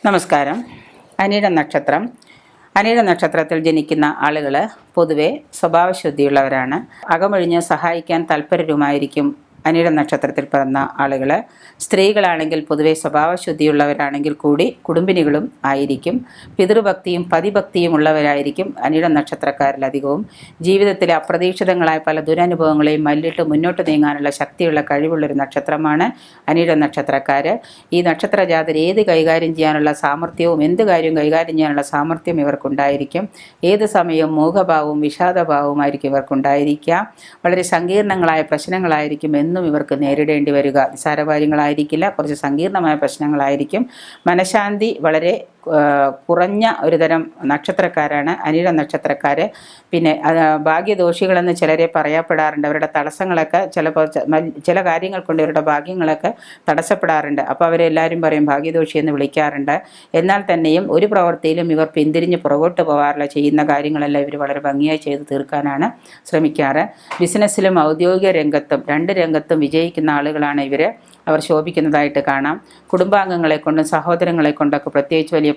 നമസ്കാരം. അനിഴ നക്ഷത്രം. അനിഴ നക്ഷത്രത്തിൽ ജനിക്കുന്ന ആളുകൾ പൊതുവെ സ്വഭാവശുദ്ധിയുള്ളവരാണ്. അകമൊഴിഞ്ഞ് സഹായിക്കാൻ തൽപരരുമായിരിക്കും അനിഴ നക്ഷത്രത്തിൽ പിറന്ന ആളുകൾ. സ്ത്രീകളാണെങ്കിൽ പൊതുവെ സ്വഭാവശുദ്ധിയുള്ളവരാണെങ്കിൽ കൂടി കുടുംബിനികളും ആയിരിക്കും. പിതൃഭക്തിയും പതിഭക്തിയും ഉള്ളവരായിരിക്കും അനിഴ നക്ഷത്രക്കാരിലധികവും. ജീവിതത്തിലെ അപ്രതീക്ഷിതങ്ങളായ പല ദുരനുഭവങ്ങളെയും മല്ലിട്ട് മുന്നോട്ട് നീങ്ങാനുള്ള ശക്തിയുള്ള കഴിവുള്ളൊരു നക്ഷത്രമാണ് അനിഴ നക്ഷത്രക്കാർ. ഈ നക്ഷത്രജാതർ ഏത് കൈകാര്യം ചെയ്യാനുള്ള സാമർഥ്യവും എന്ത് കാര്യവും കൈകാര്യം ചെയ്യാനുള്ള സാമർഥ്യം ഇവർക്കുണ്ടായിരിക്കും. ഏത് സമയവും മോഹഭാവവും വിഷാദഭാവവുമായിരിക്കും ഇവർക്കുണ്ടായിരിക്കുക. വളരെ സങ്കീർണങ്ങളായ പ്രശ്നങ്ങളായിരിക്കും എന്നും ഇവർക്ക് നേരിടേണ്ടി വരിക. നിസ്സാര കാര്യങ്ങളായിരിക്കില്ല, കുറച്ച് സങ്കീർണമായ പ്രശ്നങ്ങളായിരിക്കും. മനഃശാന്തി വളരെ കുറഞ്ഞ ഒരു തരം നക്ഷത്രക്കാരാണ് അനിഴ നക്ഷത്രക്കാർ. പിന്നെ ഭാഗ്യദോഷികളെന്ന് ചിലരെ പറയപ്പെടാറുണ്ട്. അവരുടെ തടസ്സങ്ങളൊക്കെ ചിലപ്പോൾ ചില കാര്യങ്ങൾ കൊണ്ട് ഇവരുടെ ഭാഗ്യങ്ങളൊക്കെ തടസ്സപ്പെടാറുണ്ട്. അപ്പോൾ അവരെല്ലാവരും പറയും ഭാഗ്യദോഷി എന്ന് വിളിക്കാറുണ്ട്. എന്നാൽ തന്നെയും ഒരു പ്രവൃത്തിയിലും ഇവർ പിന്തിരിഞ്ഞ് പുറകോട്ട് പോകാറില്ല. ചെയ്യുന്ന കാര്യങ്ങളെല്ലാം ഇവർ വളരെ ഭംഗിയായി ചെയ്ത് തീർക്കാനാണ് ശ്രമിക്കാറ്. ബിസിനസ്സിലും ഔദ്യോഗിക രംഗത്തും രണ്ട് രംഗത്തും വിജയിക്കുന്ന ആളുകളാണ് ഇവർ. അവർ ശോഭിക്കുന്നതായിട്ട് കാണാം. കുടുംബാംഗങ്ങളെ കൊണ്ടും സഹോദരങ്ങളെ കൊണ്ടൊക്കെ പ്രത്യേകിച്ച് വലിയ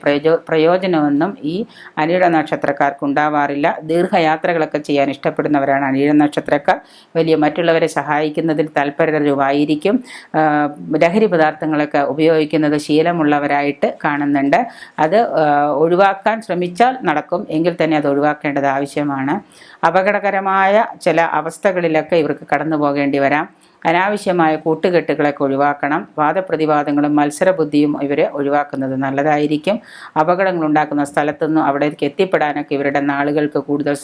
പ്രയോജനമൊന്നും ഈ അനിഴ നക്ഷത്രക്കാർക്ക് ഉണ്ടാവാറില്ല. ദീർഘയാത്രകളൊക്കെ ചെയ്യാൻ ഇഷ്ടപ്പെടുന്നവരാണ് അനിഴ നക്ഷത്രക്കാർ. വലിയ മറ്റുള്ളവരെ സഹായിക്കുന്നതിൽ തൽപരരുമായിരിക്കും. ലഹരി പദാർത്ഥങ്ങളൊക്കെ ഉപയോഗിക്കുന്നത് ശീലമുള്ളവരായിട്ട് കാണുന്നുണ്ട്. അത് ഒഴിവാക്കാൻ ശ്രമിച്ചാൽ നടക്കും, എങ്കിൽ തന്നെ അത് ഒഴിവാക്കേണ്ടത് ആവശ്യമാണ്. അപകടകരമായ ചില അവസ്ഥകളിലൊക്കെ ഇവർക്ക് കടന്നു പോകേണ്ടി വരാം. അനാവശ്യമായ കൂട്ടുകെട്ടുകളൊക്കെ ഒഴിവാക്കണം. വാദപ്രതിവാദങ്ങളും മത്സരബുദ്ധിയും ഇവർ ഒഴിവാക്കുന്നത് നല്ലതായിരിക്കും. അപകടങ്ങളുണ്ടാക്കുന്ന സ്ഥലത്തുനിന്നും അവിടേക്ക് എത്തിപ്പെടാനൊക്കെ ഇവരുടെ നാളുകൾക്ക് കൂടുതൽ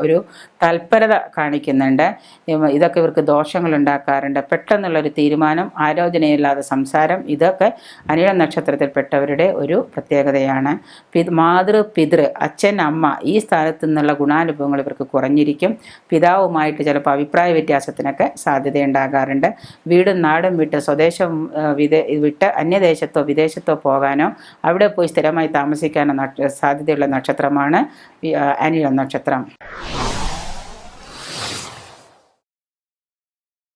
ഒരു തൽപരത കാണിക്കുന്നുണ്ട്. ഇതൊക്കെ ഇവർക്ക് ദോഷങ്ങളുണ്ടാക്കാറുണ്ട്. പെട്ടെന്നുള്ളൊരു തീരുമാനം, ആലോചനയില്ലാതെ സംസാരം, ഇതൊക്കെ അനിഴ നക്ഷത്രത്തിൽപ്പെട്ടവരുടെ ഒരു പ്രത്യേകതയാണ്. പിതൃ അച്ഛൻ അമ്മ ഈ സ്ഥാനത്തു നിന്നുള്ള ഗുണാനുഭവങ്ങൾ ഇവർക്ക് കുറഞ്ഞിരിക്കും. പിതാവുമായിട്ട് ചിലപ്പോൾ അഭിപ്രായ വ്യത്യാസത്തിനൊക്കെ സാധ്യതയുണ്ടാകാറുണ്ട്. വീടും നാടും വിട്ട് സ്വദേശം വിട്ട് അന്യദേശത്തോ വിദേശത്തോ പോകാനോ അവിടെ പോയി സ്ഥിരമായി താമസിക്കാനോ സാധ്യതയുള്ള നക്ഷത്രമാണ് അനിഴ നക്ഷത്രം.